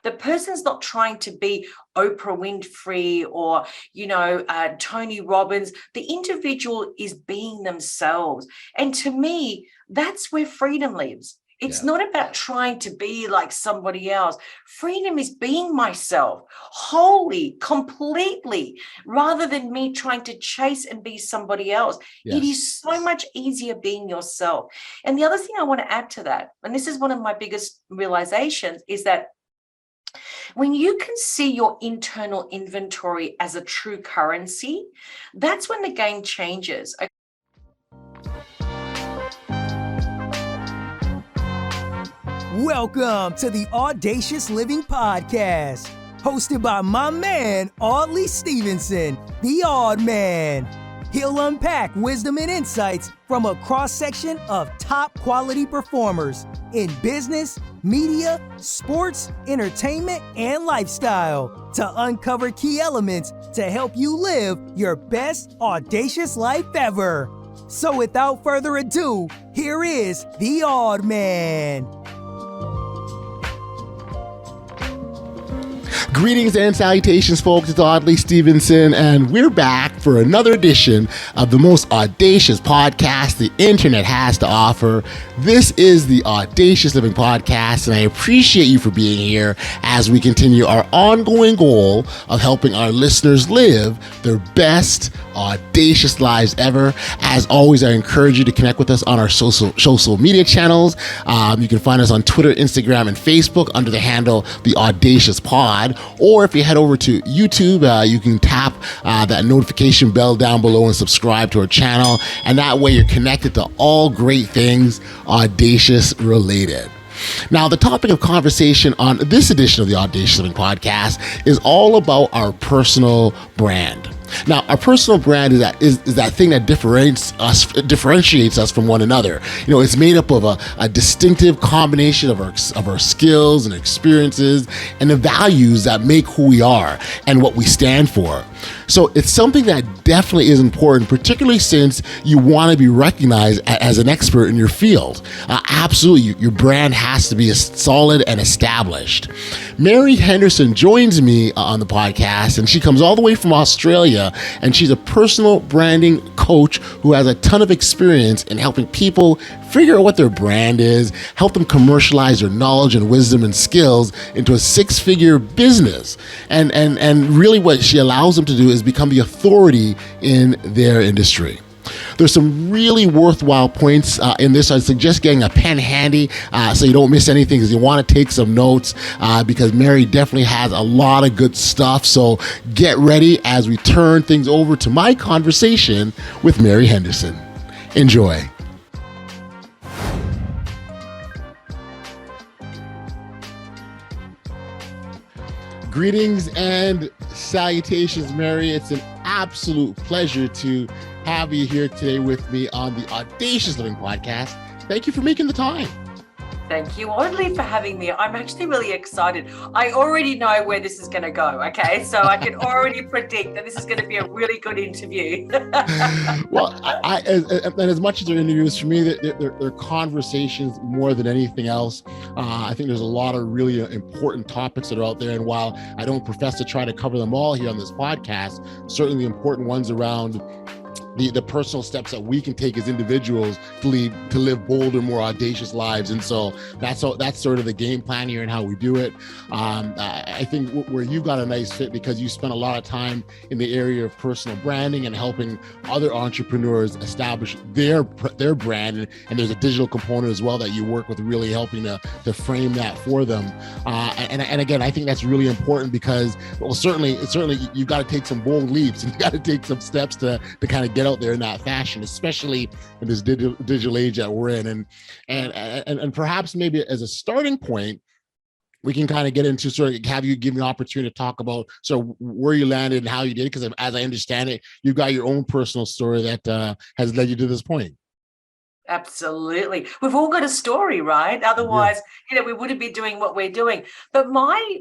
The person's not trying to be Oprah Winfrey or, Tony Robbins. The individual is being themselves. And to me, that's where freedom lives. It's not about trying to be like somebody else. Freedom is being myself wholly, completely, rather than me trying to chase and be somebody else. It is so much easier being yourself. And the other thing I want to add to that, and this is one of my biggest realizations, is that when you can see your internal inventory as a true currency, that's when the game changes. Welcome to the Audacious Living Podcast, hosted by my man, Audley Stevenson, the Odd Man. He'll unpack wisdom and insights from a cross-section of top quality performers in business, media, sports, entertainment, and lifestyle to uncover key elements to help you live your best audacious life ever. So without further ado, here is the Odd Man. Greetings and salutations, folks. It's Audley Stevenson, and we're back for another edition of the most audacious podcast the internet has to offer. This is the Audacious Living Podcast, and I appreciate you for being here as we continue our ongoing goal of helping our listeners live their best audacious lives ever. As always, I encourage you to connect with us on our social media channels. You can find us on Twitter, Instagram, and Facebook under the handle The Audacious Pod. Or if you head over to YouTube, you can tap that notification bell down below and subscribe to our channel. And that way you're connected to all great things audacious related. Now, the topic of conversation on this edition of the Audacious Living Podcast is all about our personal brand. Now, our personal brand is that thing that differentiates us from one another. You know, it's made up of a distinctive combination of our skills and experiences and the values that make who we are and what we stand for. So it's something that definitely is important, particularly since you want to be recognized as an expert in your field. Absolutely, your brand has to be solid and established. Mary Henderson joins me on the podcast, and she comes all the way from Australia, and she's a personal branding coach who has a ton of experience in helping people figure out what their brand is, help them commercialize their knowledge and wisdom and skills into a six-figure business. And really what she allows them to do is become the authority in their industry. There's some really worthwhile points in this. I suggest getting a pen handy so you don't miss anything, because you want to take some notes because Mary definitely has a lot of good stuff. So get ready as we turn things over to my conversation with Mary Henderson. Enjoy. Greetings and salutations, Mary. It's an absolute pleasure to have you here today with me on the Audacious Living Podcast. Thank you for making the time. Thank you, Audley, for having me. I'm actually really excited. I already know where this is going to go, okay? So I can already predict that this is going to be a really good interview. Well, and as much as they're interviews, for me, they're conversations more than anything else. I think there's a lot of really important topics that are out there. And while I don't profess to try to cover them all here on this podcast, certainly the important ones around the personal steps that we can take as individuals to live bolder, more audacious lives. And so that's sort of the game plan here and how we do it. I think where you got a nice fit, because you spent a lot of time in the area of personal branding and helping other entrepreneurs establish their brand. And there's a digital component as well that you work with, really helping to frame that for them. And again, I think that's really important because, well, certainly you've got to take some bold leaps and you got to take some steps to kind of get out there in that fashion, especially in this digital age that we're in. And perhaps maybe as a starting point, we can kind of get into sort of have you give me an opportunity to talk about sort of where you landed and how you did, because as I understand it, you've got your own personal story that has led you to this point. Absolutely. We've all got a story, right? Otherwise, we wouldn't be doing what we're doing. But my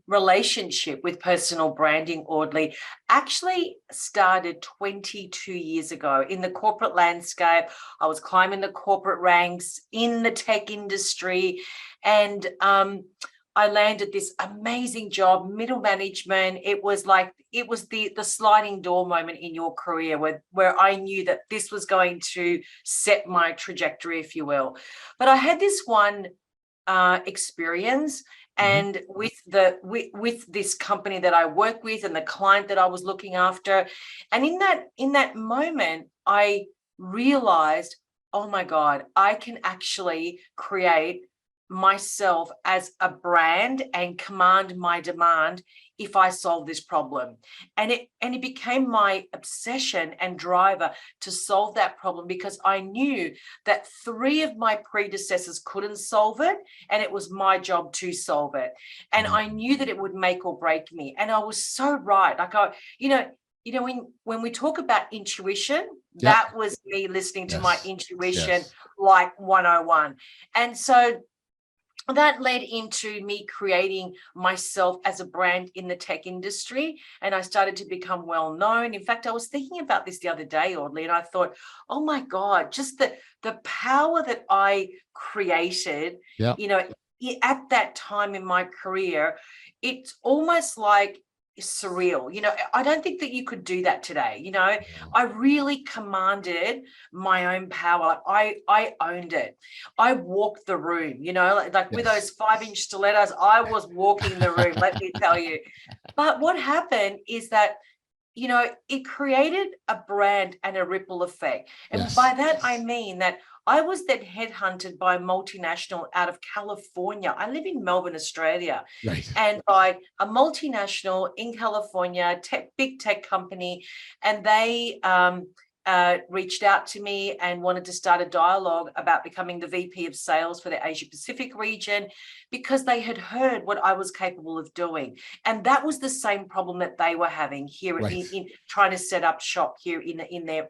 relationship with personal branding, Audley, actually started 22 years ago in the corporate landscape. I was climbing the corporate ranks in the tech industry, and I landed this amazing job, middle management. It was the sliding door moment in your career where I knew that this was going to set my trajectory, if you will. But I had this one experience, and with this company that I work with and the client that I was looking after, and in that moment, I realized, oh my God, I can actually create myself as a brand and command my demand if I solve this problem. And it became my obsession and driver to solve that problem, because I knew that 3 of my predecessors couldn't solve it, and it was my job to solve it. And I knew that it would make or break me. And I was so right. When we talk about intuition, that was me listening to my intuition like 101. And so that led into me creating myself as a brand in the tech industry, and I started to become well known. In fact, I was thinking about this the other day, Audley, and I thought, oh my God, just the power that I created, at that time in my career, it's almost like surreal. I don't think that you could do that today. I really commanded my own power. I owned it. I walked the room, with those 5-inch stilettos, I was walking the room, let me tell you. But what happened is that it created a brand and a ripple effect. And by that, I mean that I was then headhunted by a multinational out of California. I live in Melbourne, Australia. Right. And by a multinational in California, big tech company. And they reached out to me and wanted to start a dialogue about becoming the VP of sales for the Asia Pacific region, because they had heard what I was capable of doing. And that was the same problem that they were having here in trying to set up shop here in their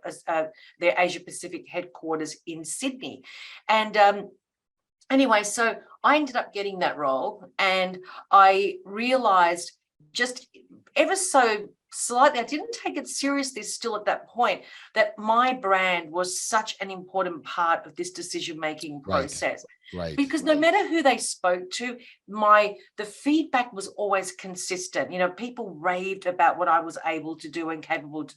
Asia Pacific headquarters in Sydney. And anyway, so I ended up getting that role, and I realized just ever so slightly, I didn't take it seriously still at that point, that my brand was such an important part of this decision-making process. Right. Because no matter who they spoke to, the feedback was always consistent. People raved about what I was able to do and capable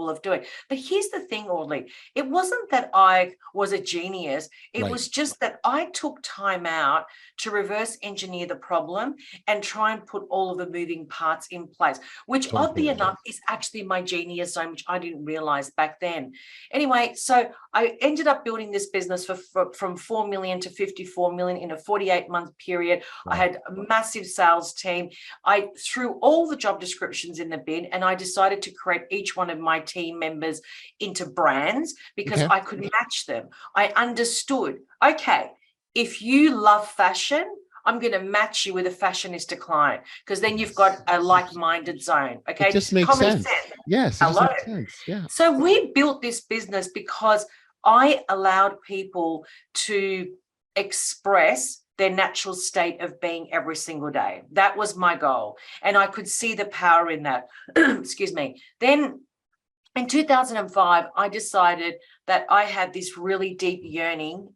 of doing. But here's the thing, Audley, it wasn't that I was a genius. It was just that I took time out to reverse engineer the problem and try and put all of the moving parts in place, which oddly enough is actually my genius zone, which I didn't realize back then. Anyway, so I ended up building this business from 4 million to 54 million in a 48-month period. I had a massive sales team. I threw all the job descriptions in the bin, and I decided to create each one of my team members into brands, because I could match them. I understood, okay, if you love fashion, I'm going to match you with a fashionista client, because then you've got a like-minded zone. Okay, it just makes sense. Yes. Hello. Makes sense. Yeah. So we built this business because I allowed people to express their natural state of being every single day. That was my goal, and I could see the power in that. Excuse me. Then in 2005, I decided that I had this really deep yearning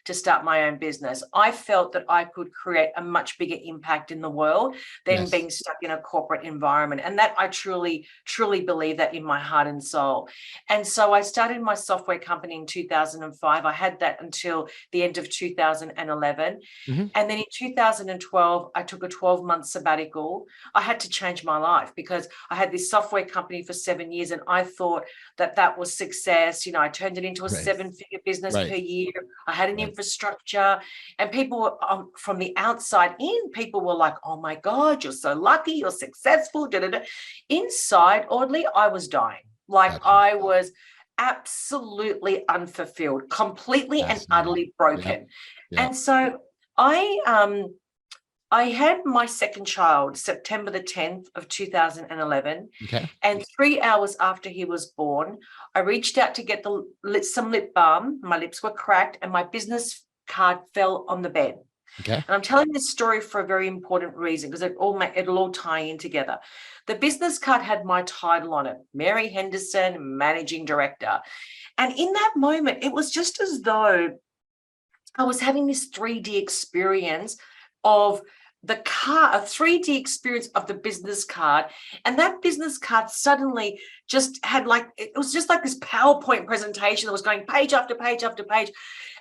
to start my own business. I felt that I could create a much bigger impact in the world than being stuck in a corporate environment. And that I truly, truly believe that in my heart and soul. And so I started my software company in 2005. I had that until the end of 2011. And then in 2012, I took a 12-month sabbatical. I had to change my life, because I had this software company for 7 years, and I thought that was success. I turned it into a 7-figure business per year. I had an infrastructure, and people from the outside in, people were like, oh my God, you're so lucky, you're successful. Inside, oddly, I was dying. I was absolutely unfulfilled, completely and utterly broken. And so I had my second child September the 10th of 2011. And 3 hours after he was born, I reached out to get some lip balm. My lips were cracked, and my business card fell on the bed. And I'm telling this story for a very important reason, because it'll all tie in together. The business card had my title on it, Mary Henderson, Managing Director. And in that moment, it was just as though I was having this 3D experience of the car, a 3D experience of the business card. And that business card suddenly just had it was just like this PowerPoint presentation that was going page after page after page.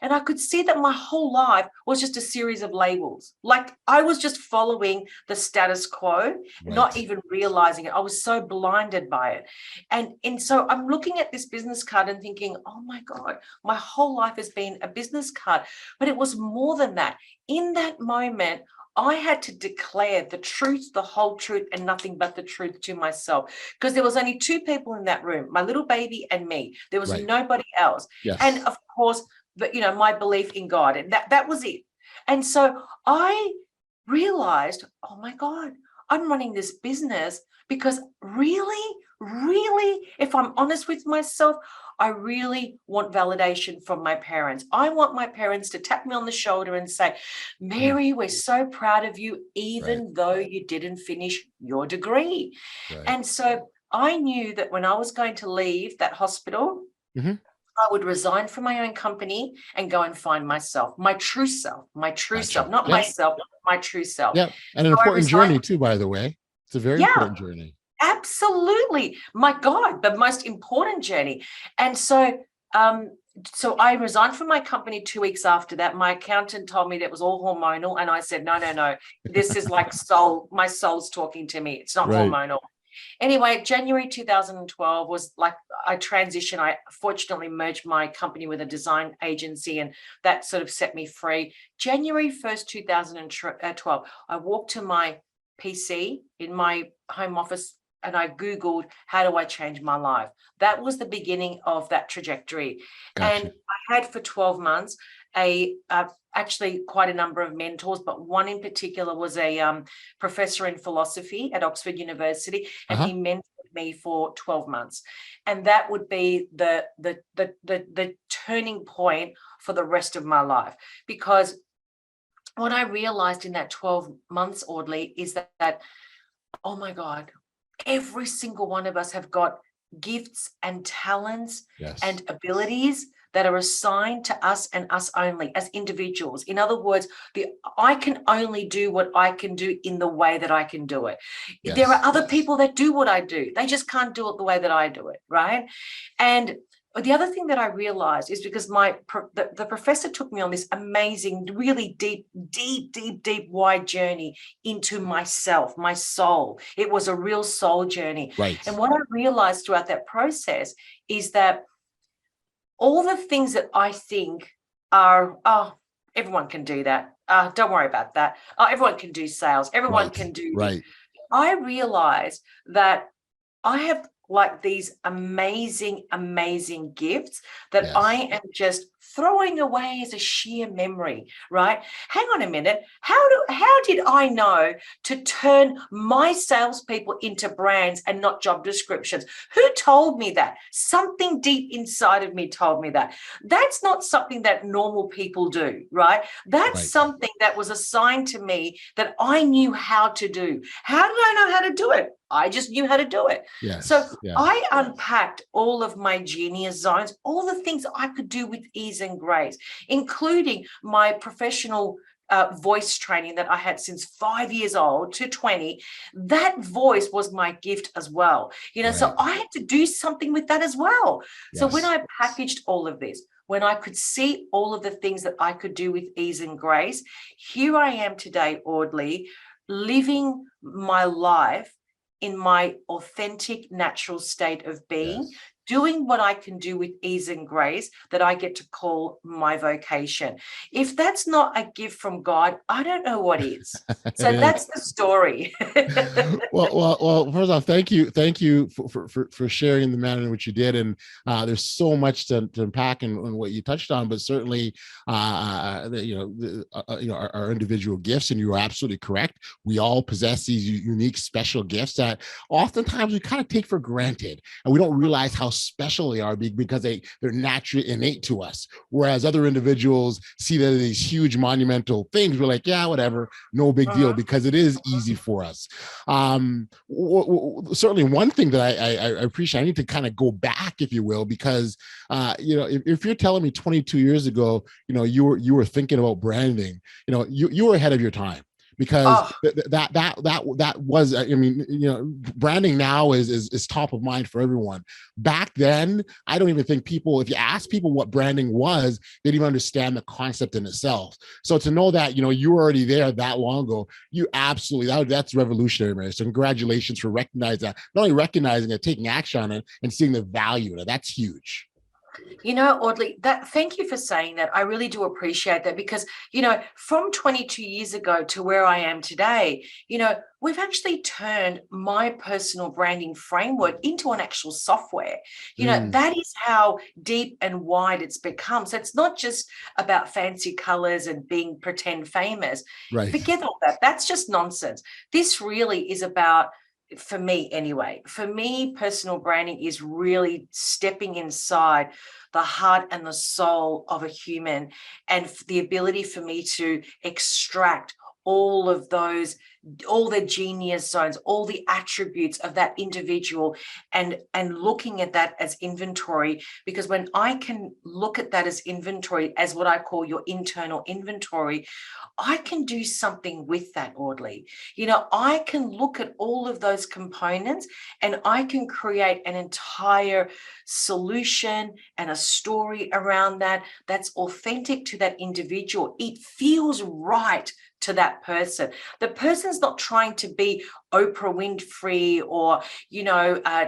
And I could see that my whole life was just a series of labels. Like I was just following the status quo, not even realizing it. I was so blinded by it. And so I'm looking at this business card and thinking, oh my God, my whole life has been a business card. But it was more than that. In that moment, I had to declare the truth, the whole truth, and nothing but the truth to myself, because there was only two people in that room, my little baby and me. There was nobody else. Yes. And of course, my belief in God, and that was it. And so I realized, oh my God, I'm running this business because really, if I'm honest with myself, I really want validation from my parents. I want my parents to tap me on the shoulder and say, Mary, we're so proud of you, even though you didn't finish your degree. And so I knew that when I was going to leave that hospital, I would resign from my own company and go and find myself, my true self, not myself, my true self. Yeah, and an important journey too, by the way. It's a very important journey. Absolutely. My God, the most important journey. And so I resigned from my company 2 weeks after that. My accountant told me that it was all hormonal. And I said, no. This is like my soul's talking to me. It's not hormonal. Anyway, January 2012 was like I transitioned. I fortunately merged my company with a design agency, and that sort of set me free. January 1st, 2012, I walked to my PC in my home office and I Googled, how do I change my life? That was the beginning of that trajectory. Gotcha. And I had for 12 months actually quite a number of mentors, but one in particular was a professor in philosophy at Oxford University, and he mentored me for 12 months. And that would be the turning point for the rest of my life. Because what I realized in that 12 months, Audley, is that, oh my God, every single one of us have got gifts and talents and abilities that are assigned to us and us only as individuals. In other words, I can only do what I can do in the way that I can do it. There are other people that do what I do. They just can't do it the way that I do it, right? And the other thing that I realized is because the professor took me on this amazing, really deep, wide journey into myself, my soul. It was a real soul journey. Right. And what I realized throughout that process is that all the things that I think are, everyone can do that. Don't worry about that. Everyone can do sales. Everyone can do this. I realized that I have like these amazing gifts that I am just throwing away as a sheer memory, right? Hang on a minute. How did I know to turn my salespeople into brands and not job descriptions? Who told me that? Something deep inside of me told me that. That's not something that normal people do, right? That's something that was assigned to me that I knew how to do. How did I know how to do it? I just knew how to do it. I unpacked all of my genius zones, all the things I could do with ease and grace, including my professional voice training that I had since 5 years old to 20. That voice was my gift as well. So I had to do something with that as well. So when I packaged all of this, when I could see all of the things that I could do with ease and grace, here I am today, Audley, living my life in my authentic, natural state of being, doing what I can do with ease and grace that I get to call my vocation. If that's not a gift from God, I don't know what is. So that's the story. well, first off, thank you for sharing the manner in which you did. And there's so much to unpack in what you touched on, but certainly, our individual gifts, and you are absolutely correct. We all possess these unique, special gifts that oftentimes we kind of take for granted, and we don't realize how special they are because they're naturally innate to us. Whereas other individuals see that as these huge monumental things. We're like, yeah, whatever, no big deal, because it is easy for us. Certainly one thing that I appreciate, I need to kind of go back, if you will, because if you're telling me 22 years ago, you were thinking about branding, you were ahead of your time, because that was, I mean, branding now is top of mind for everyone. Back then, I don't even think people, if you ask people what branding was, they didn't even understand the concept in itself. So to know that, you were already there that long ago, you absolutely, that's revolutionary, Mary. So congratulations for recognizing that, not only recognizing it, taking action on it, and seeing the value in it. That's huge. Audley, thank you for saying that. I really do appreciate that, because, from 22 years ago to where I am today, we've actually turned my personal branding framework into an actual software. That is how deep and wide it's become. So it's not just about fancy colors and being pretend famous. Right. Forget all that. That's just nonsense. This really is about, for me anyway, personal branding is really stepping inside the heart and the soul of a human, and the ability for me to extract all the genius zones, all the attributes of that individual, and looking at that as inventory. Because when I can look at that as inventory, as what I call your internal inventory, I can do something with that, Audley. I can look at all of those components, and I can create an entire solution and a story around that that's authentic to that individual. It feels right to that person. The person's not trying to be Oprah Winfrey or,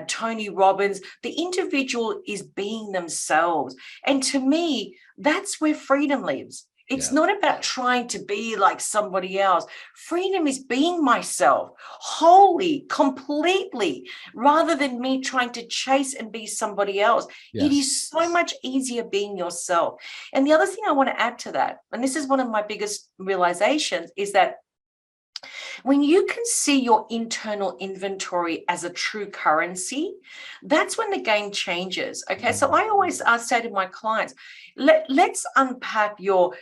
Tony Robbins. The individual is being themselves. And to me, that's where freedom lives. It's not about trying to be like somebody else. Freedom is being myself wholly, completely, rather than me trying to chase and be somebody else. Yes. It is so much easier being yourself. And the other thing I want to add to that, and this is one of my biggest realizations, is that when you can see your internal inventory as a true currency, that's when the game changes. Okay, so I always say to my clients, let's unpack your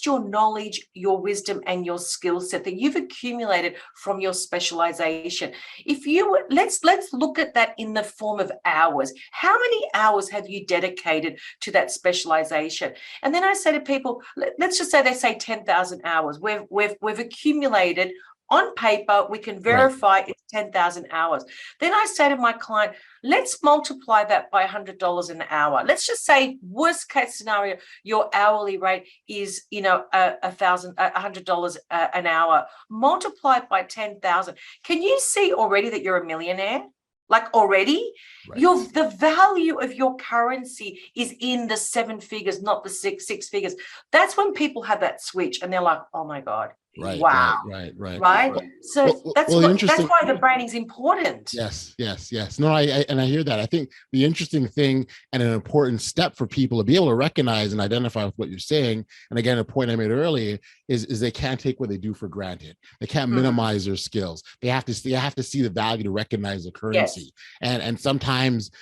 knowledge, your wisdom, and your skill set that you've accumulated from your specialization. Let's look at that in the form of hours. How many hours have you dedicated to that specialization? And then I say to people, let's just say they say 10,000 hours. We've accumulated. On paper, we can verify it's 10,000 hours. Then I say to my client, let's multiply that by $100 an hour. Let's just say, worst case scenario, your hourly rate is, $100 an hour. Multiplied by 10,000. Can you see already that you're a millionaire? Like already, the value of your currency is in the 7 figures, not the six figures. That's when people have that switch and they're like, oh my God. Wow. Right. So that's why the branding's important. Yes. No, I hear that. I think the interesting thing and an important step for people to be able to recognize and identify with what you're saying, and again, a point I made earlier, is they can't take what they do for granted. They can't minimize their skills. They have to see the value to recognize the currency. Yes. And sometimes,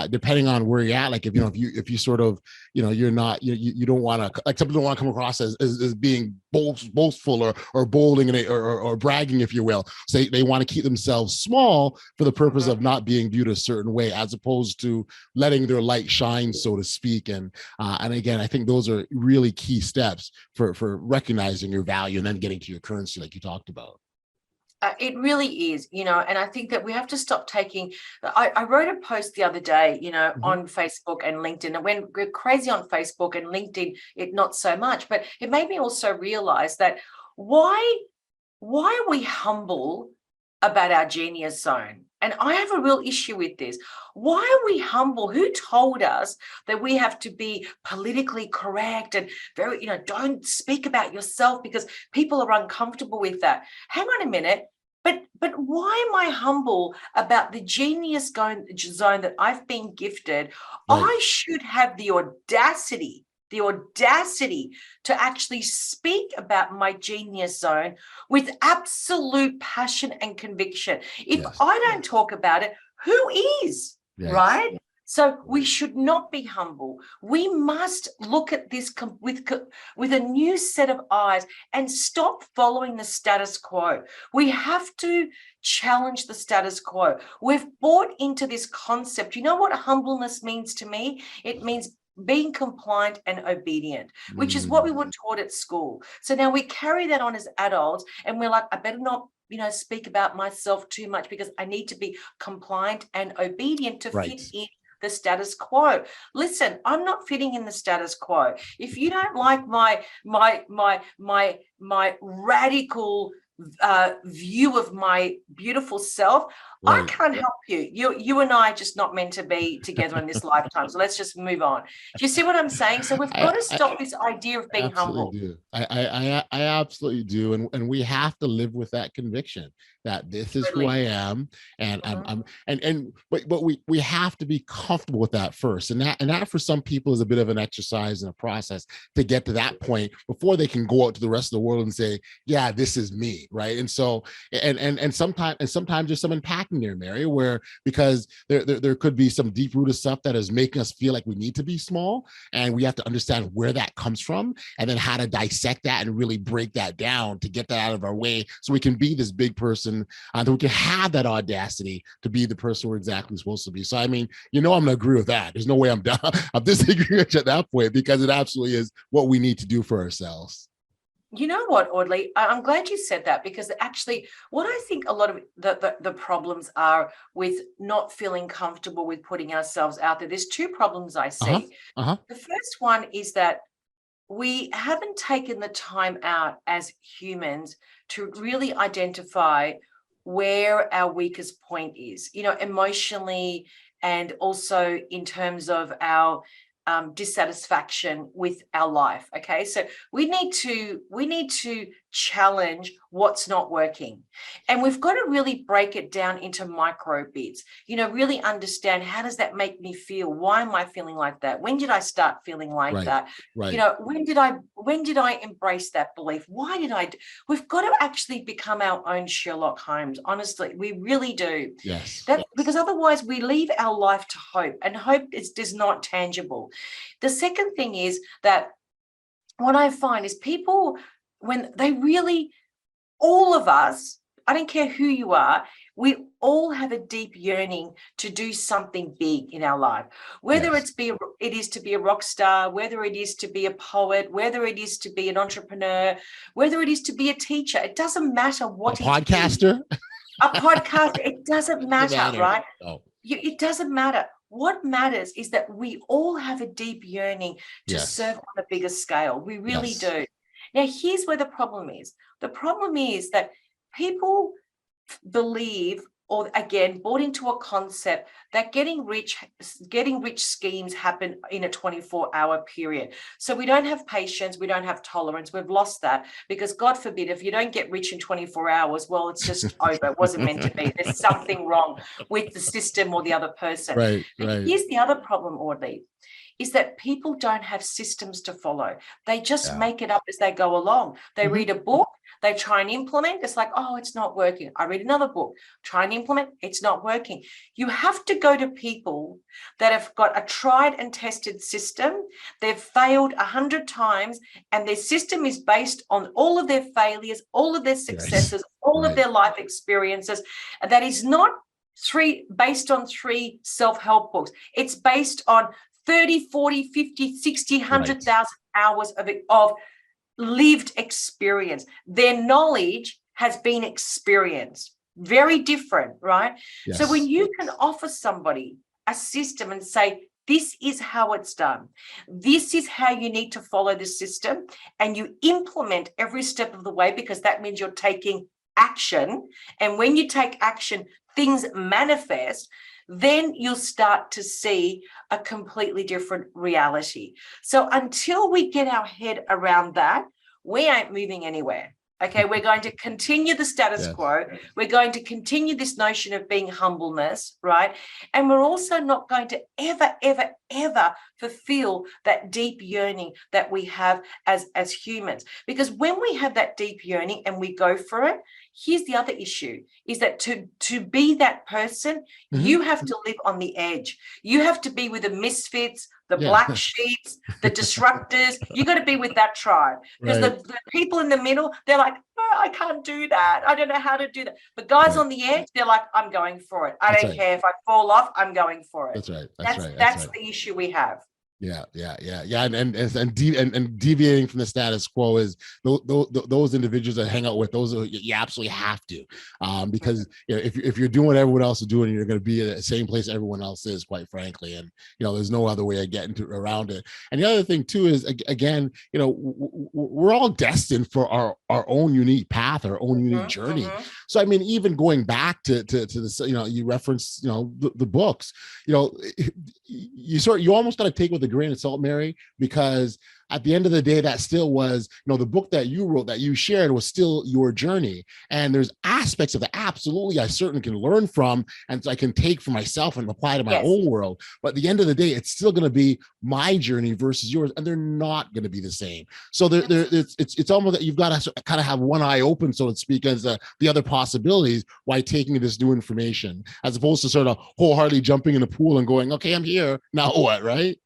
depending on where you're at, like if you sort of, you're not, you don't want to, like some people don't want to come across as being boastful or bolding or bragging, if you will. So they want to keep themselves small for the purpose of not being viewed a certain way, as opposed to letting their light shine, so to speak. And again, I think those are really key steps for recognizing your value and then getting to your currency, like you talked about. It really is, and I think that we have to stop taking. I wrote a post the other day, on Facebook and LinkedIn. It went crazy on Facebook, and LinkedIn, it not so much. But it made me also realize that why are we humble about our genius zone? And I have a real issue with this. Why are we humble? Who told us that we have to be politically correct and very, don't speak about yourself because people are uncomfortable with that? Hang on a minute. But why am I humble about the genius zone that I've been gifted? Right. I should have the audacity to actually speak about my genius zone with absolute passion and conviction. If I don't talk about it, who is? Yes. Right? So we should not be humble. We must look at this with a new set of eyes and stop following the status quo. We have to challenge the status quo. We've bought into this concept. You know what humbleness means to me? It means being compliant and obedient, which is what we were taught at school. So now we carry that on as adults, and we're like, I better not speak about myself too much because I need to be compliant and obedient to fit in the status quo. Listen, I'm not fitting in the status quo. If you don't like my radical view of my beautiful self, I can't help you. You and I are just not meant to be together in this lifetime. So let's just move on. Do you see what I'm saying? So we've got to stop this idea of being humble. Do. I absolutely do. And we have to live with that conviction that this is who I am. And but we have to be comfortable with that first. And that for some people is a bit of an exercise and a process to get to that point before they can go out to the rest of the world and say, yeah, this is me. Right. And so, and sometimes there's some unpacking there, Mary, where because there could be some deep rooted stuff that is making us feel like we need to be small, and we have to understand where that comes from and then how to dissect that and really break that down to get that out of our way so we can be this big person, that we can have that audacity to be the person we're exactly supposed to be. So I mean, I'm gonna agree with that. There's no way I'm disagreeing with you at that point, because it absolutely is what we need to do for ourselves. You know what, Audley? I'm glad you said that, because actually what I think a lot of the problems are with not feeling comfortable with putting ourselves out there. There's two problems I see. The first one is that we haven't taken the time out as humans to really identify where our weakest point is, emotionally, and also in terms of our dissatisfaction with our life. Okay, so we need to challenge what's not working, and we've got to really break it down into micro bits. Really understand, how does that make me feel? Why am I feeling like that? When did I start feeling like that? When did I embrace that belief? Why did I we've got to actually become our own Sherlock Holmes. Honestly, we really do. Because otherwise we leave our life to hope, and hope is not tangible. The second thing is that what I find is people, when they really, all of us, I don't care who you are, we all have a deep yearning to do something big in our life, whether it is to be a rock star, whether it is to be a poet, whether it is to be an entrepreneur, whether it is to be a teacher. It doesn't matter what. A podcaster? A podcaster. It doesn't matter, right? No. It doesn't matter. What matters is that we all have a deep yearning to serve on a bigger scale. We really do. Now, here's where the problem is. The problem is that people believe, or again, bought into a concept that getting rich schemes happen in a 24-hour period. So we don't have patience, we don't have tolerance. We've lost that, because God forbid, if you don't get rich in 24 hours, well, it's just over. It wasn't meant to be. There's something wrong with the system or the other person. Right. Here's the other problem, Audley, is that people don't have systems to follow. They just make it up as they go along. They read a book, they try and implement. It's like, oh, it's not working. I read another book, try and implement. It's not working. You have to go to people that have got a tried and tested system. They've failed 100 times, and their system is based on all of their failures, all of their successes, all of their life experiences. And that is not based on 3 self-help books. It's based on 30, 40, 50, 60, 100,000 hours of lived experience. Their knowledge has been experienced. Very different, right? So when you can offer somebody a system and say, this is how it's done, this is how you need to follow the system, and you implement every step of the way, because that means you're taking action. And when you take action, things manifest. Then you'll start to see a completely different reality. So until we get our head around that, we ain't moving anywhere. Okay, we're going to continue the status quo. We're going to continue this notion of being humbleness, right? And we're also not going to ever fulfill that deep yearning that we have as humans. Because when we have that deep yearning and we go for it, here's the other issue, is that to be that person, you have to live on the edge. You have to be with the misfits, the black sheeps, the disruptors. You got to be with that tribe, because the people in the middle, they're like, oh, I can't do that. I don't know how to do that. But guys on the edge, they're like, I'm going for it. I don't care if I fall off. I'm going for it. That's right. That's the issue we have. Yeah. And deviating from the status quo is those individuals that hang out with those, you absolutely have to, because if you're doing what everyone else is doing, you're going to be at the same place everyone else is, quite frankly, and there's no other way of getting around it. And the other thing too is, again, we're all destined for our own unique path, our own unique journey. So I mean, even going back to this, you reference the books, you almost got to take with a grain of salt, Mary, because at the end of the day, that still was, the book that you wrote, that you shared, was still your journey. And there's aspects of it, absolutely, I certainly can learn from, and I can take for myself and apply to my own world. But at the end of the day, it's still going to be my journey versus yours, and they're not going to be the same. So it's almost that you've got to kind of have one eye open, so to speak, as the other possibilities, while taking this new information, as opposed to sort of wholeheartedly jumping in the pool and going, okay, I'm here, now what, right?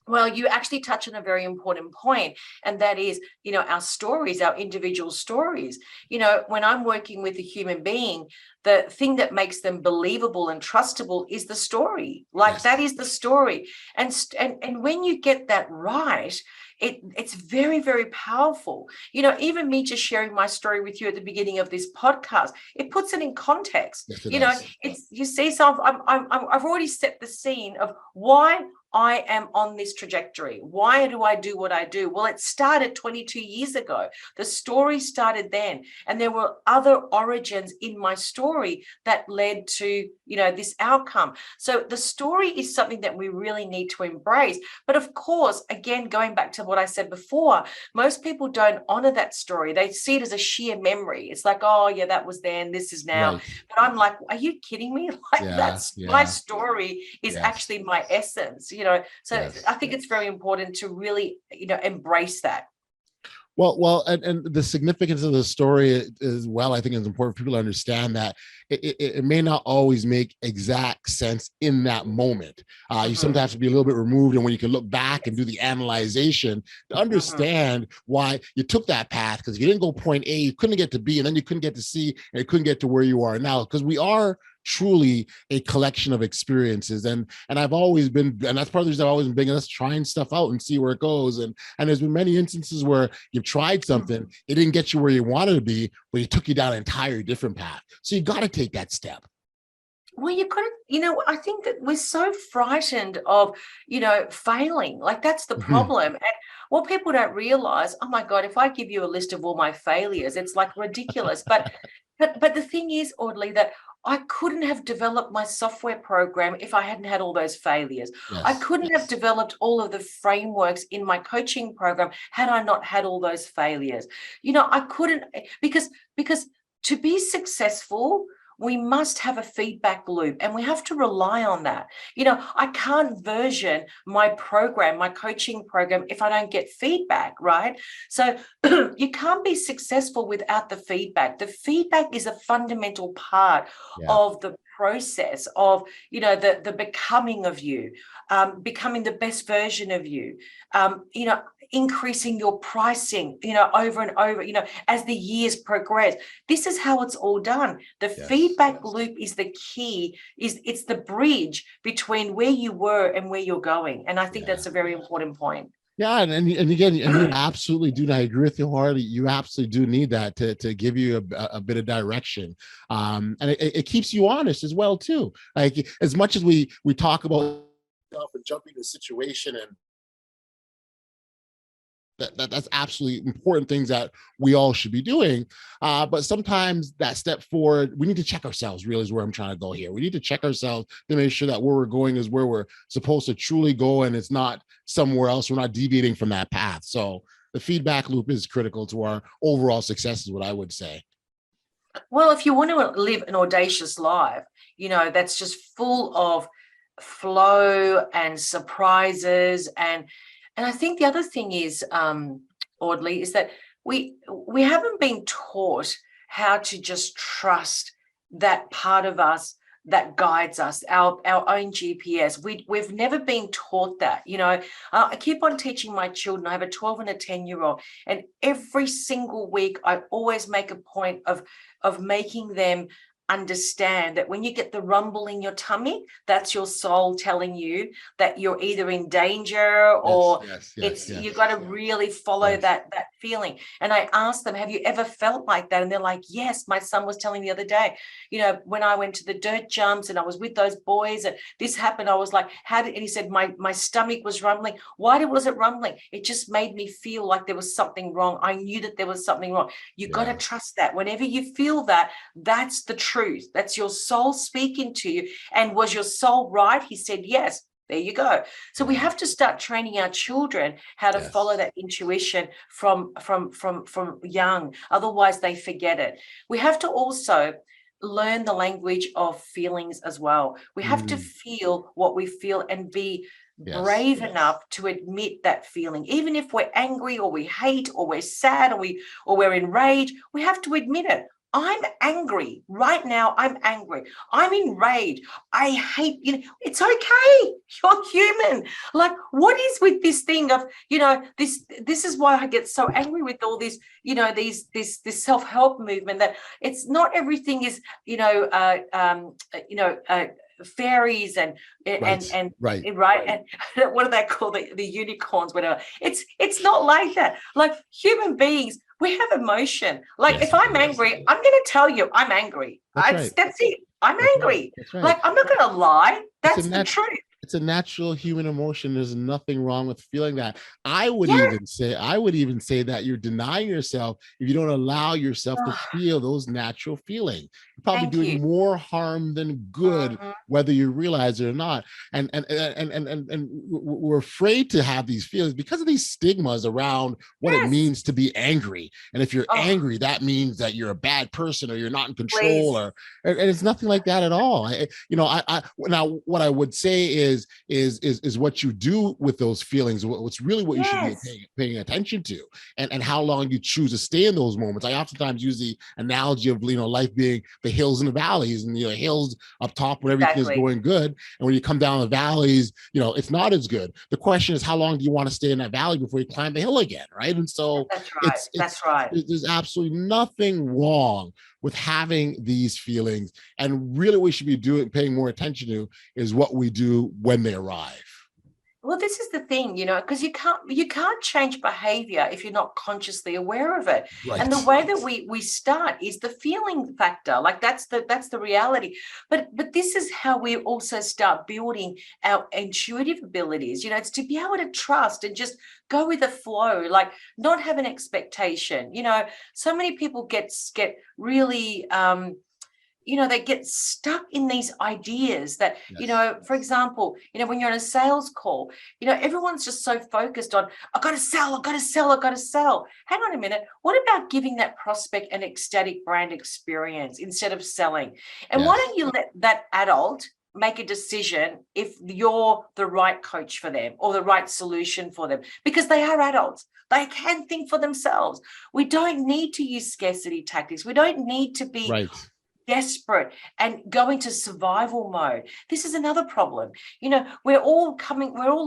Well, you actually touch on a very important point, and that is, our stories, our individual stories. When I'm working with a human being, the thing that makes them believable and trustable is the story. That is the story. And when you get that right, it's very, very powerful. Even me just sharing my story with you at the beginning of this podcast, it puts it in context. Yes, you see, so I've already set the scene of why I am on this trajectory. Why do I do what I do? Well, it started 22 years ago. The story started then, and there were other origins in my story that led to, this outcome. So the story is something that we really need to embrace. But of course, again, going back to what I said before, most people don't honor that story. They see it as a sheer memory. It's like, oh yeah, that was then, this is now. Right. But I'm like, are you kidding me? My story is actually my essence. So I think it's very important to really, embrace that. Well, and the significance of the story as well, I think it's important for people to understand that it may not always make exact sense in that moment. You sometimes have to be a little bit removed, and when you can look back and do the analyzation to understand why you took that path, because if you didn't go point A, you couldn't get to B, and then you couldn't get to C, and you couldn't get to where you are now, because we are truly a collection of experiences. And I've always been, and that's part of the reason I've always been big on us trying stuff out and see where it goes. And there's been many instances where you've tried something, it didn't get you where you wanted to be, but it took you down an entirely different path. So you got to take that step. Well, you could have, I think that we're so frightened of, failing. That's the problem. And what people don't realize, oh my God, if I give you a list of all my failures, it's like ridiculous. But the thing is, Audley, that I couldn't have developed my software program if I hadn't had all those failures. Yes, I couldn't have developed all of the frameworks in my coaching program had I not had all those failures. I couldn't, because to be successful, we must have a feedback loop, and we have to rely on that. I can't version my program, my coaching program, if I don't get feedback, right? So you can't be successful without the feedback. The feedback is a fundamental part of the process of, the becoming of you, becoming the best version of you, increasing your pricing, over and over, as the years progress. This is how it's all done. The feedback loop is the key, it's the bridge between where you were and where you're going. And I think that's a very important point. Yeah, and again, and you absolutely do. I agree with you, Harley. You absolutely do need that to give you a bit of direction, and it keeps you honest as well too. Like, as much as we talk about stuff and jumping into a situation, and that's absolutely important things that we all should be doing. But sometimes that step forward, we need to check ourselves, really, is where I'm trying to go here. We need to check ourselves to make sure that where we're going is where we're supposed to truly go, and it's not somewhere else. We're not deviating from that path. So the feedback loop is critical to our overall success, is what I would say. Well, if you want to live an audacious life, that's just full of flow and surprises. And I think the other thing is, Audley, is that we haven't been taught how to just trust that part of us that guides us, our own GPS. We've never been taught that. I keep on teaching my children. I have a 12 and a 10-year-old, and every single week I always make a point of making them understand that when you get the rumble in your tummy, that's your soul telling you that you're either in danger or you've got to really follow that feeling. And I asked them, have you ever felt like that? And they're like, yes. My son was telling me the other day, when I went to the dirt jumps and I was with those boys and this happened, I was like, and he said, my stomach was rumbling. Why was it rumbling? It just made me feel like there was something wrong. I knew that there was something wrong. You got to trust that. Whenever you feel that, that's the truth. That's your soul speaking to you. And was your soul right? He said, yes. There you go. So we have to start training our children how to follow that intuition from young. Otherwise, they forget it. We have to also learn the language of feelings as well. We have to feel what we feel and be brave enough to admit that feeling. Even if we're angry or we hate or we're sad or we're enraged, we have to admit it. I'm angry right now. I'm angry. I'm enraged. I hate, it's okay. You're human. Like, what is with this thing of, this is why I get so angry with all this, this self-help movement, that it's not everything is, fairies and right, and what do they call the unicorns, whatever. It's not like that. Like, human beings, we have emotion. Like, if I'm angry, I'm going to tell you I'm angry. That's it. I'm angry. Right. Like, I'm not going to lie. That's the truth. It's a natural human emotion. There's nothing wrong with feeling that. I would even say that you're denying yourself if you don't allow yourself to feel those natural feelings. You're probably doing more harm than good, whether you realize it or not. And we're afraid to have these feelings because of these stigmas around what it means to be angry. And if you're angry, that means that you're a bad person or you're not in control, and it's nothing like that at all. Now what I would say is what you do with those feelings. What's really what you should be paying attention to, and how long you choose to stay in those moments. I oftentimes use the analogy of life being the hills and the valleys, and hills up top when everything is going good, and when you come down the valleys, it's not as good. The question is, how long do you want to stay in that valley before you climb the hill again, right? And so that's right. There's absolutely nothing wrong with having these feelings, and really what we should be paying more attention to is what we do when they arrive. Well, this is the thing, because you can't change behavior if you're not consciously aware of it. Right. And the way that we start is the feeling factor. Like, that's the reality. But this is how we also start building our intuitive abilities. It's to be able to trust and just go with the flow, like not have an expectation. So many people get really they get stuck in these ideas that, for example, when you're on a sales call, everyone's just so focused on, I've got to sell. Hang on a minute. What about giving that prospect an ecstatic brand experience instead of selling? And why don't you let that adult make a decision if you're the right coach for them or the right solution for them? Because they are adults. They can think for themselves. We don't need to use scarcity tactics. We don't need to be desperate and go into survival mode. This is another problem. We're all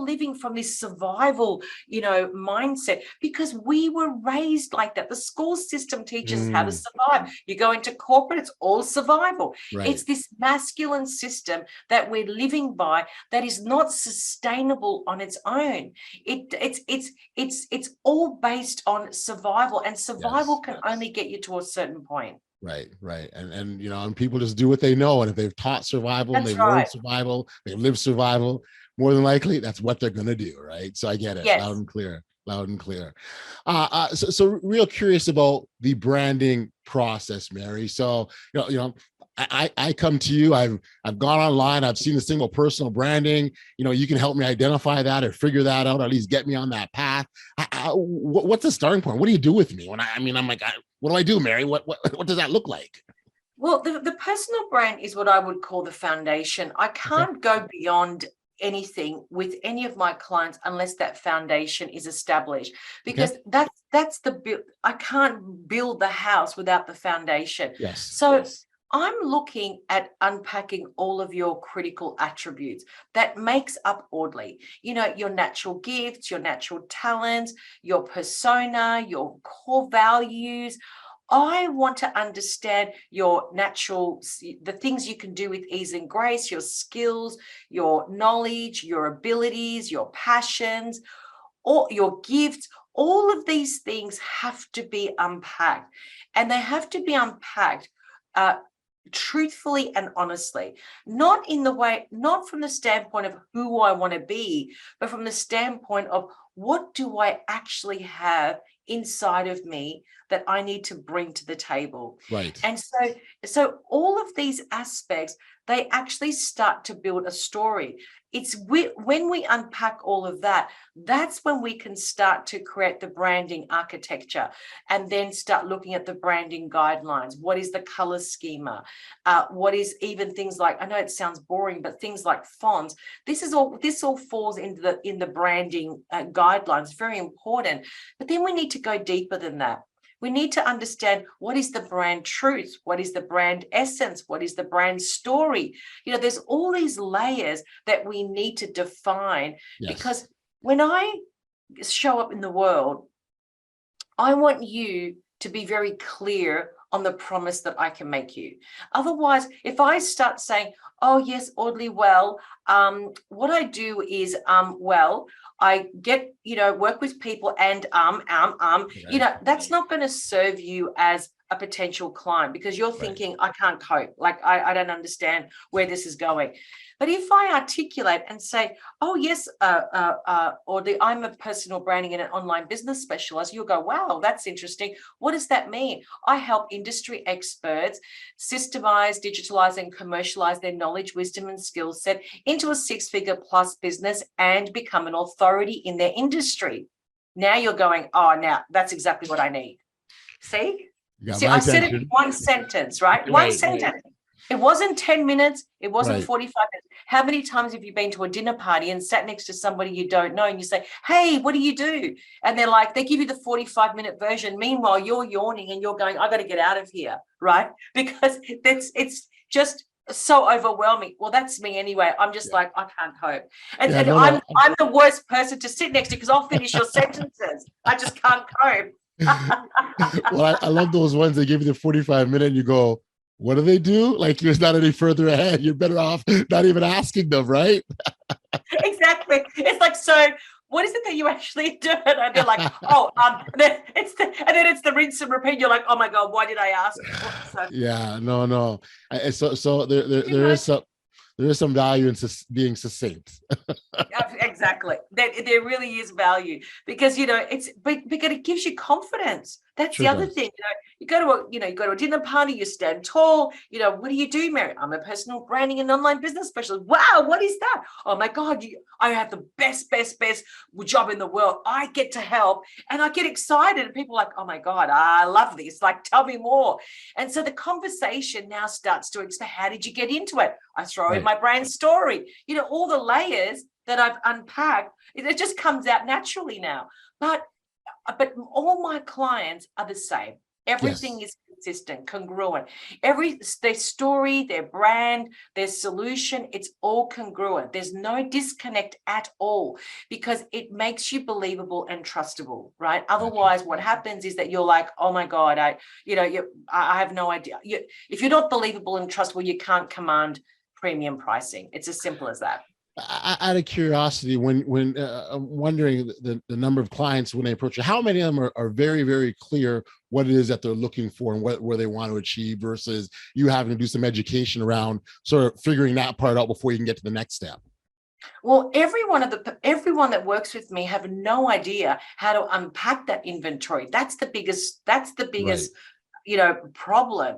living from this survival, mindset, because we were raised like that. The school system teaches us how to survive. You go into corporate, it's all survival. Right. It's this masculine system that we're living by that is not sustainable on its own. It's all based on survival, and survival can only get you to a certain point. Right. And people just do what they know. And if they've taught survival and they've learned survival, they've lived survival, more than likely, that's what they're going to do. Right. So I get it. Loud and clear. So real curious about the branding process, Mary. So, I come to you, I've gone online, I've seen the single personal branding, you can help me identify that or figure that out, or at least get me on that path. What's the starting point? What do you do with me when I'm like, what do I do, Mary? What does that look like? Well, the personal brand is what I would call the foundation. I Okay. can't go beyond anything with any of my clients unless that foundation is established, Okay. because that's the build. I can't build the house without the foundation. Yes. So I'm looking at unpacking all of your critical attributes that makes up Audley. You know, your natural gifts, your natural talents, your persona, your core values. I want to understand your natural, the things you can do with ease and grace, your skills, your knowledge, your abilities, your passions, or your gifts. All of these things have to be unpacked, and they have to be unpacked uh, truthfully and honestly, not in the way, not from the standpoint of who I want to be, but from the standpoint of what do I actually have inside of me that I need to bring to the table. Right. And so all of these aspects, they actually start to build a story. It's when we unpack all of that, that's when we can start to create the branding architecture, and then start looking at the branding guidelines. What is the color schema? What is even things like, I know it sounds boring, but things like fonts. This all falls into the branding guidelines. Very important. But then we need to go deeper than that. We need to understand, what is the brand truth? What is the brand essence? What is the brand story? You know, there's all these layers that we need to define. Yes. Because when I show up in the world, I want you to be very clear on the promise that I can make you. Otherwise, if I start saying, oh yes, Audley, well, what I do is, well, I get, work with people and, that's not going to serve you as a potential client, because you're thinking, I can't cope. Like, I don't understand where this is going. But if I articulate and say, oh, yes, Audley, I'm a personal branding and an online business specialist, you'll go, wow, that's interesting. What does that mean? I help industry experts systemize, digitalize, and commercialize their knowledge, wisdom, and skill set into a six-figure plus business and become an authority in their industry. Now you're going, oh, now that's exactly what I need. See, I said it in one sentence, right? One sentence. Right. It wasn't 10 minutes. It wasn't 45 minutes. How many times have you been to a dinner party and sat next to somebody you don't know and you say, hey, what do you do? And they're like, they give you the 45-minute version. Meanwhile, you're yawning and you're going, I got to get out of here, right? Because it's just so overwhelming. Well, that's me anyway. I'm just like, I can't cope. And, I'm the worst person to sit next to, because I'll finish your sentences. I just can't cope. Well, I love those ones that give you the 45-minute and you go, what do they do? Like, you're not any further ahead. You're better off not even asking them, right? Exactly. It's like, so what is it that you actually do? And they're like, oh, and then it's the rinse and repeat. You're like, oh my God, why did I ask? So, yeah, no. So there is some value in being succinct. Exactly. There really is value, because because it gives you confidence. That's the other thing. You go to a dinner party, you stand tall. What do you do, Mary? I'm a personal branding and online business specialist. Wow, what is that? Oh my God, I have the best job in the world. I get to help, and I get excited, and people are like, oh my God, I love this. Like, tell me more. And so the conversation now starts to expand. How did you get into it? I throw in my brand story. All the layers that I've unpacked, it just comes out naturally now. But all my clients are the same. Everything is consistent, congruent. Their story, their brand, their solution, it's all congruent. There's no disconnect at all, because it makes you believable and trustable, right? Otherwise, what happens is that you're like, oh my God, I have no idea. If you're not believable and trustable, you can't command premium pricing. It's as simple as that. Out of curiosity, when I'm wondering the number of clients when they approach you, how many of them are very, very clear what it is that they're looking for and where they want to achieve, versus you having to do some education around sort of figuring that part out before you can get to the next step? Well, everyone that works with me have no idea how to unpack that inventory. That's the biggest problem.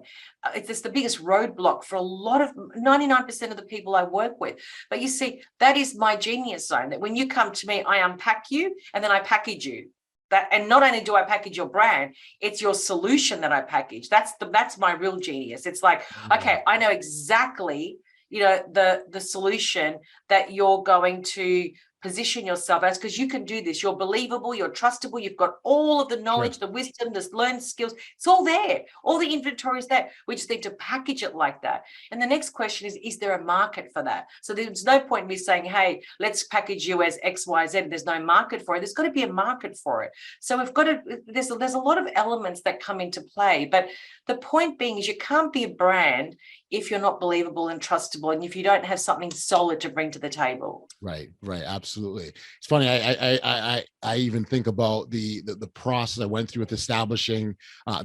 It's the biggest roadblock for a lot of 99% of the people I work with. But you see, that is my genius zone, that when you come to me, I unpack you and then I package you. That, and not only do I package your brand, it's your solution that I package. That's my real genius. It's like, okay, I know exactly, the solution that you're going to position yourself as, because you can do this. You're believable, you're trustable, you've got all of the knowledge, the wisdom, the learned skills. It's all there. All the inventory is there. We just need to package it like that. And the next question is there a market for that? So there's no point in me saying, hey, let's package you as X, Y, Z. There's no market for it. There's got to be a market for it. So we've got to, there's a lot of elements that come into play. But the point being is you can't be a brand if you're not believable and trustable, and if you don't have something solid to bring to the table. Right, absolutely. It's funny. I even think about the process I went through with establishing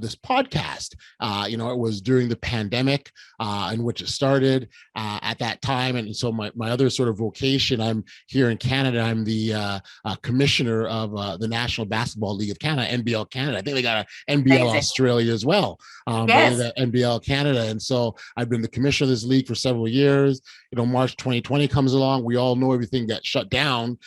this podcast. It was during the pandemic in which it started at that time, and so my other sort of vocation. I'm here in Canada. I'm the commissioner of the National Basketball League of Canada, NBL Canada. I think they got an NBL Australia as well. Yes. But NBL Canada, and so I've been the commissioner of this league for several years. March 2020 comes along. We all know everything got shut down.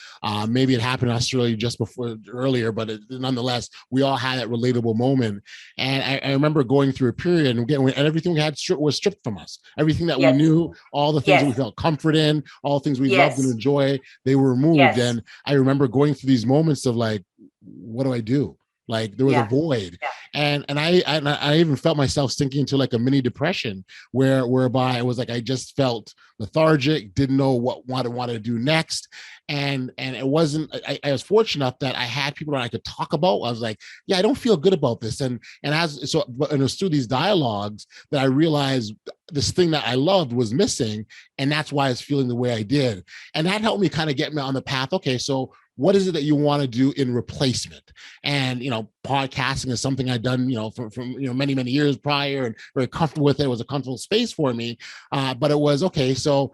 Maybe it happened in Australia just earlier, but nonetheless, we all had that relatable moment. And I remember going through a period and everything we had was stripped from us. Everything that we knew, all the things that we felt comfort in, all the things we loved and enjoy, they were removed. And I remember going through these moments of like, what do I do? Like there was a void. And I even felt myself sinking into like a mini depression whereby it was like I just felt lethargic, didn't know what I wanted to do next. And it wasn't, I was fortunate enough that I had people that I could talk about. I was like, yeah, I don't feel good about this. And it was through these dialogues that I realized this thing that I loved was missing. And that's why I was feeling the way I did. And that helped me kind of get me on the path. Okay, so what is it that you want to do in replacement? And, podcasting is something I'd done, from many, many years prior and very comfortable with it. It was a comfortable space for me. But it was, okay, so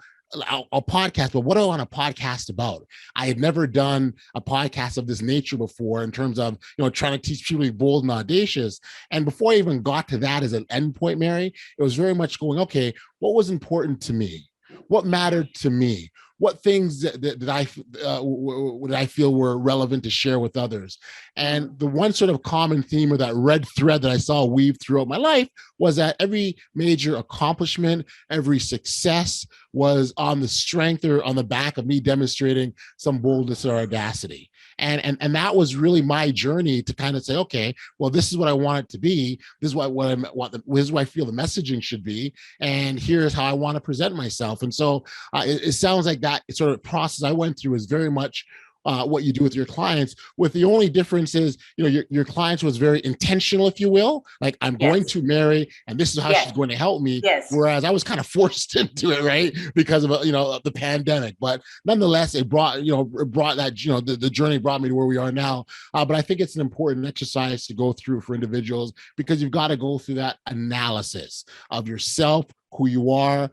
I'll podcast, but what do I want to podcast about? I had never done a podcast of this nature before in terms of, trying to teach people to be bold and audacious. And before I even got to that as an endpoint, Mary, it was very much going, okay, what was important to me? What mattered to me? What things that I feel were relevant to share with others? And the one sort of common theme or that red thread that I saw weave throughout my life was that every major accomplishment, every success was on the strength or on the back of me demonstrating some boldness or audacity. And that was really my journey to kind of say, okay, well, this is what I want it to be. This is this is what I feel the messaging should be. And here's how I want to present myself. And so it sounds like that sort of process I went through is very much what you do with your clients, with the only difference is, your clients was very intentional, if you will, like I'm going to marry and this is how she's going to help me. Whereas I was kind of forced into it, right? Because of, the pandemic, but nonetheless, it brought that, the journey brought me to where we are now. But I think it's an important exercise to go through for individuals because you've got to go through that analysis of yourself, who you are,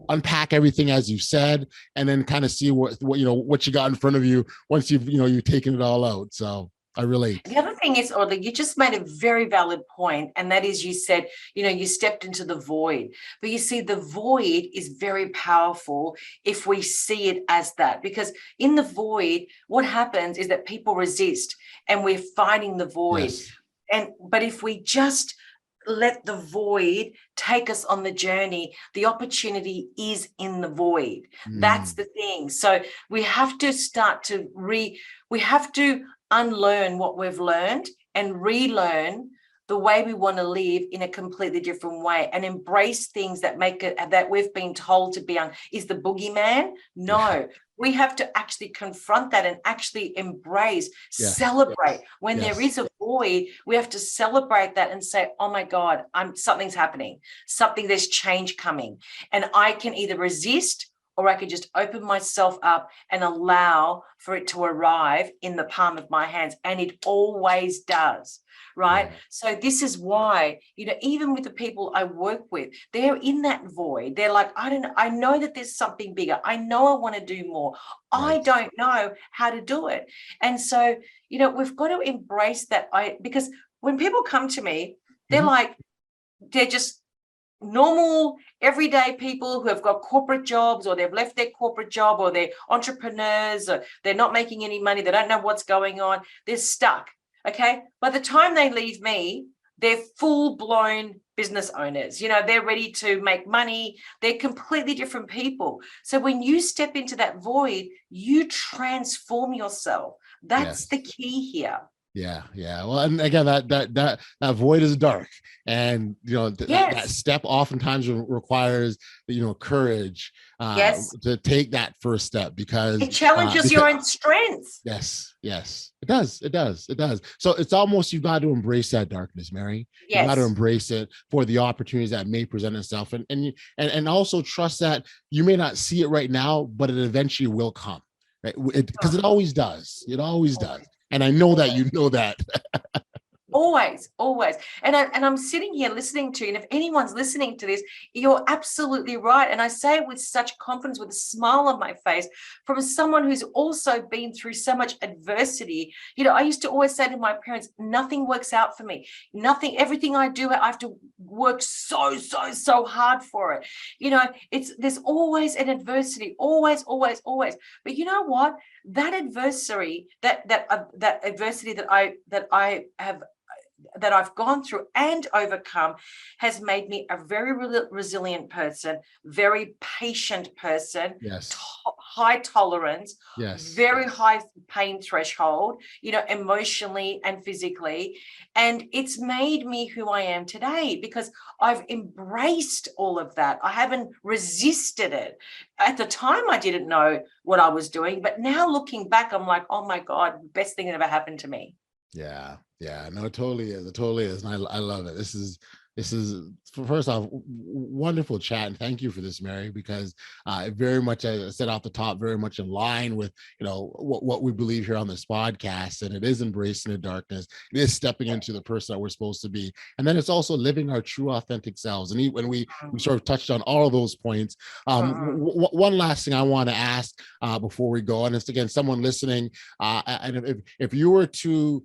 unpack everything as you said, and then kind of see what you got in front of you once you've taken it all out. So I relate. The other thing is, Audley, you just made a very valid point, and that is you said, you stepped into the void. But you see, the void is very powerful if we see it as that, because in the void, what happens is that people resist and we're fighting the void. But if we just let the void take us on the journey, the opportunity is in the void. That's the thing. So we have to start to we have to unlearn what we've learned and relearn the way we want to live in a completely different way and embrace things that make it that we've been told to be is the boogeyman. No, we have to actually confront that and actually embrace, celebrate. When there is a void, we have to celebrate that and say, oh my God, something's happening. There's change coming. And I can either resist or I could just open myself up and allow for it to arrive in the palm of my hands. And it always does, right? So this is why, even with the people I work with, they're in that void. They're like, I know that there's something bigger. I know I want to do more. I don't know how to do it. And so, we've got to embrace that. Because when people come to me, they're they're just normal everyday people who have got corporate jobs, or they've left their corporate job, or they're entrepreneurs, or they're not making any money, they don't know what's going on, they're stuck. Okay. By the time they leave me, they're full-blown business owners. They're ready to make money. They're completely different people. So when you step into that void, you transform yourself. That's Yes. the key here. Yeah, yeah. Well, and again, that void is dark, and that Yes. step oftentimes requires courage Yes. to take that first step It challenges your own strengths. yes, yes, it does, it does, it does. So it's almost you've got to embrace that darkness, Mary. You've got to Yes. embrace it for the opportunities that may present itself, and also trust that you may not see it right now, but it eventually will come, right? Because it always does. It always does. And I know that you know that. Always, always. And I'm sitting here listening to you, and if anyone's listening to this, you're absolutely right. And I say it with such confidence, with a smile on my face, from someone who's also been through so much adversity. I used to always say to my parents, nothing works out for me. Nothing, everything I do, I have to work so hard for it. There's always an adversity, always, always, always. But you know what? That adversity, that adversity that I've gone through and overcome has made me a very resilient person, very patient person, Yes. high tolerance, Yes. very high pain threshold, emotionally and physically. And it's made me who I am today because I've embraced all of that. I haven't resisted it. At the time, I didn't know what I was doing, but now looking back, I'm like, oh my God, best thing that ever happened to me. Yeah, yeah, no, it totally is. It totally is, and I love it. This is first off wonderful chat, and thank you for this, Mary, because very much, as I said off the top, very much in line with what we believe here on this podcast, and it is embracing the darkness. It is stepping into the person that we're supposed to be, and then it's also living our true, authentic selves. And when we sort of touched on all of those points, one last thing I want to ask before we go, and it's again someone listening, and if you were to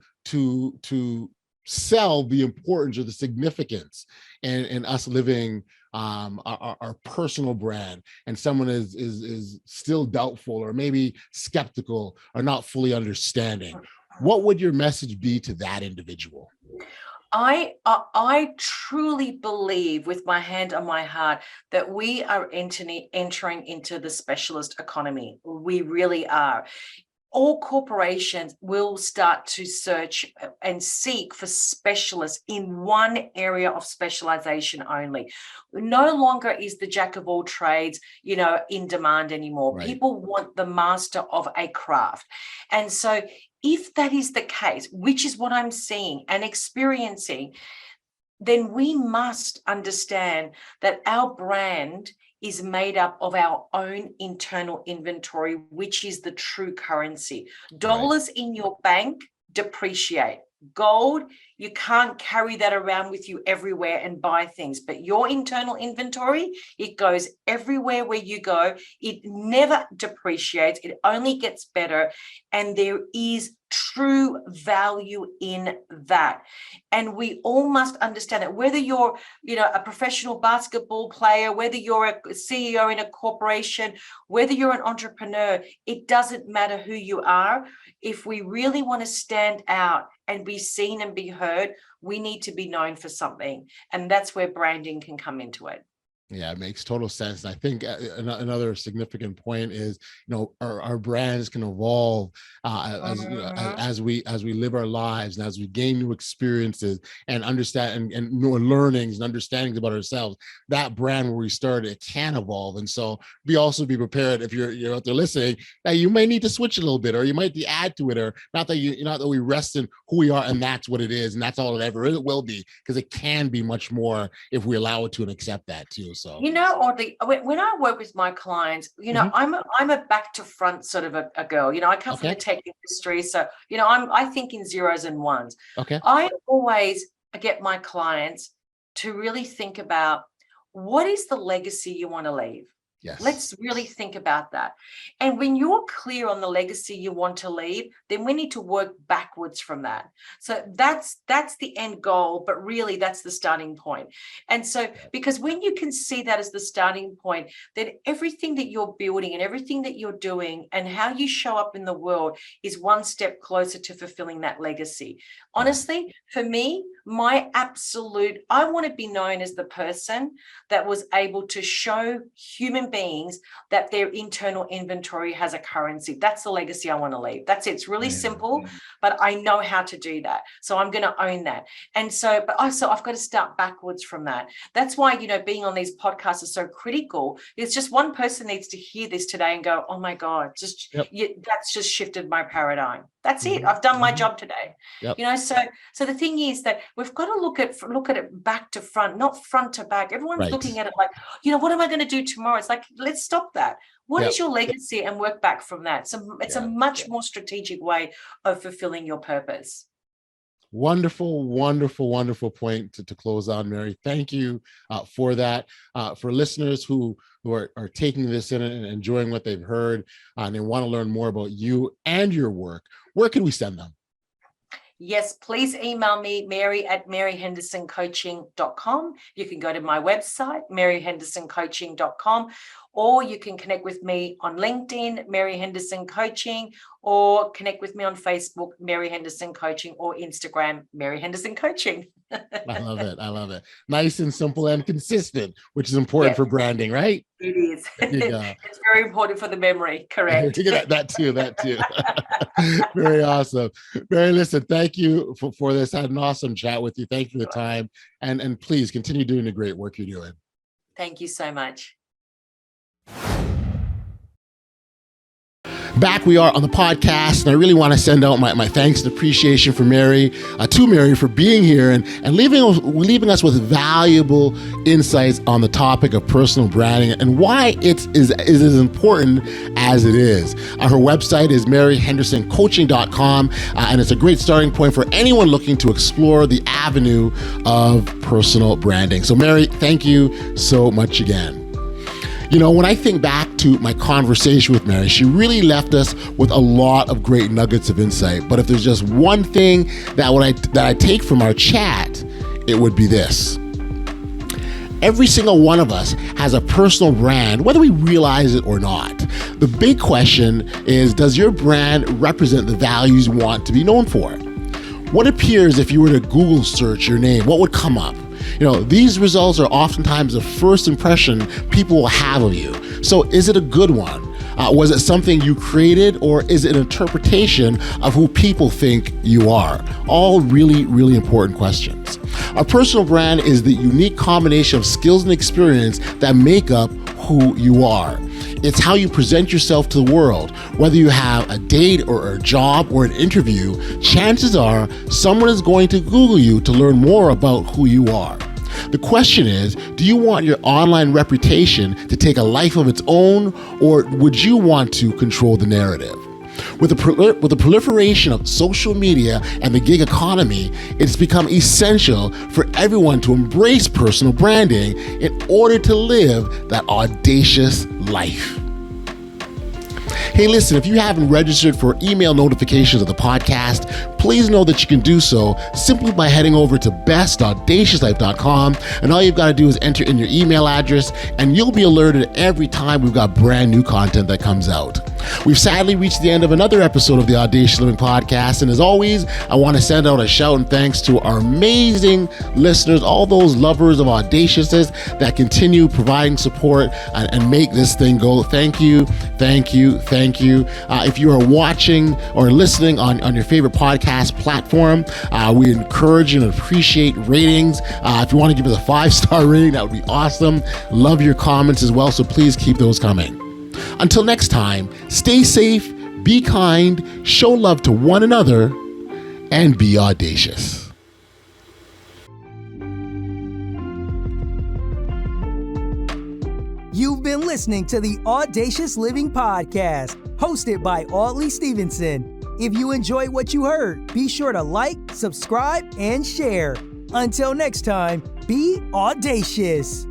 sell the importance or the significance in us living our personal brand, and someone is still doubtful or maybe skeptical or not fully understanding, what would your message be to that individual? I truly believe, with my hand on my heart, that we are entering into the specialist economy. We really are. All corporations will start to search and seek for specialists in one area of specialization only. No longer is the jack of all trades, in demand anymore. Right. People want the master of a craft. And so if that is the case, which is what I'm seeing and experiencing, then we must understand that our brand is made up of our own internal inventory, which is the true currency. Dollars in your bank depreciate. Gold, you can't carry that around with you everywhere and buy things, but your internal inventory, it goes everywhere where you go. It never depreciates. It only gets better. And there is true value in that. And we all must understand that, whether you're, a professional basketball player, whether you're a CEO in a corporation, whether you're an entrepreneur, it doesn't matter who you are. If we really want to stand out and be seen and be heard, we need to be known for something. And that's where branding can come into it. Yeah, it makes total sense. And I think another significant point is, our brands can evolve as we live our lives, and as we gain new experiences and understand and new learnings and understandings about ourselves. That brand where we started, it can evolve. And so be prepared, if you're out there listening, that you may need to switch a little bit, or you might need to add to it, or not that we rest in who we are and that's what it is and that's all it ever will be, because it can be much more if we allow it to and accept that too. So, Audley, when I work with my clients, I'm a back to front sort of a girl. I come from the tech industry, so I think in zeros and ones. Okay. I always get my clients to really think about, what is the legacy you want to leave? Yes. Let's really think about that. And when you're clear on the legacy you want to leave, then we need to work backwards from that. So that's the end goal, but really that's the starting point. And so, because when you can see that as the starting point, then everything that you're building and everything that you're doing and how you show up in the world is one step closer to fulfilling that legacy. Honestly, for me, I want to be known as the person that was able to show human beings that their internal inventory has a currency. That's the legacy I want to leave. That's it. It's really simple, but I know how to do that. So I'm going to own that. And so, but also I've got to start backwards from that. That's why, being on these podcasts is so critical. It's just one person needs to hear this today and go, oh my God, that's just shifted my paradigm. That's it. I've done my job today. So the thing is that we've got to look at it back to front, not front to back. Everyone's looking at it like, what am I going to do tomorrow? It's like, let's stop that. What is your legacy and work back from that? So it's a much more strategic way of fulfilling your purpose. Wonderful, wonderful, wonderful point to close on, Mary. Thank you for that. For listeners who are taking this in and enjoying what they've heard and they want to learn more about you and your work, where can we send them? Yes, please email me, mary@maryhendersoncoaching.com. You can go to my website, maryhendersoncoaching.com, or you can connect with me on LinkedIn, Mary Henderson Coaching, or connect with me on Facebook, Mary Henderson Coaching, or Instagram, Mary Henderson Coaching. I love it. I love it. Nice and simple and consistent, which is important for branding, right? It is. It's very important for the memory. Correct. that too. Very awesome. Mary, listen, thank you for this. I had an awesome chat with you. Thank you for the time. And please continue doing the great work you're doing. Thank you so much. Back we are on the podcast, and I really want to send out my thanks and appreciation for Mary, to Mary for being here and leaving us with valuable insights on the topic of personal branding and why it is as important as it is. Her website is maryhendersoncoaching.com, and it's a great starting point for anyone looking to explore the avenue of personal branding. So Mary, thank you so much again. When I think back to my conversation with Mary, she really left us with a lot of great nuggets of insight. But if there's just one thing that I take from our chat, it would be this. Every single one of us has a personal brand, whether we realize it or not. The big question is, does your brand represent the values you want to be known for? What appears if you were to Google search your name? What would come up? These results are oftentimes the first impression people will have of you. So is it a good one? Was it something you created, or is it an interpretation of who people think you are? All really, really important questions. A personal brand is the unique combination of skills and experience that make up who you are. It's how you present yourself to the world. Whether you have a date or a job or an interview, chances are someone is going to Google you to learn more about who you are. The question is, do you want your online reputation to take a life of its own, or would you want to control the narrative? With the proliferation of social media and the gig economy, it's become essential for everyone to embrace personal branding in order to live that audacious life. Hey, listen, if you haven't registered for email notifications of the podcast, please know that you can do so simply by heading over to best.audaciouslife.com, and all you've got to do is enter in your email address, and you'll be alerted every time we've got brand new content that comes out. We've sadly reached the end of another episode of the Audacious Living Podcast, and as always, I want to send out a shout and thanks to our amazing listeners, all those lovers of Audaciousness that continue providing support and make this thing go. Thank you, thank you, thank you. If you are watching or listening on your favorite podcast platform, we encourage and appreciate ratings. If you want to give us a 5-star rating, that would be awesome. Love your comments as well, so please keep those coming. Until next time, stay safe, be kind, show love to one another, and be audacious. You've been listening to the Audacious Living Podcast, hosted by Audley Stevenson. If you enjoyed what you heard, be sure to like, subscribe, and share. Until next time, be audacious.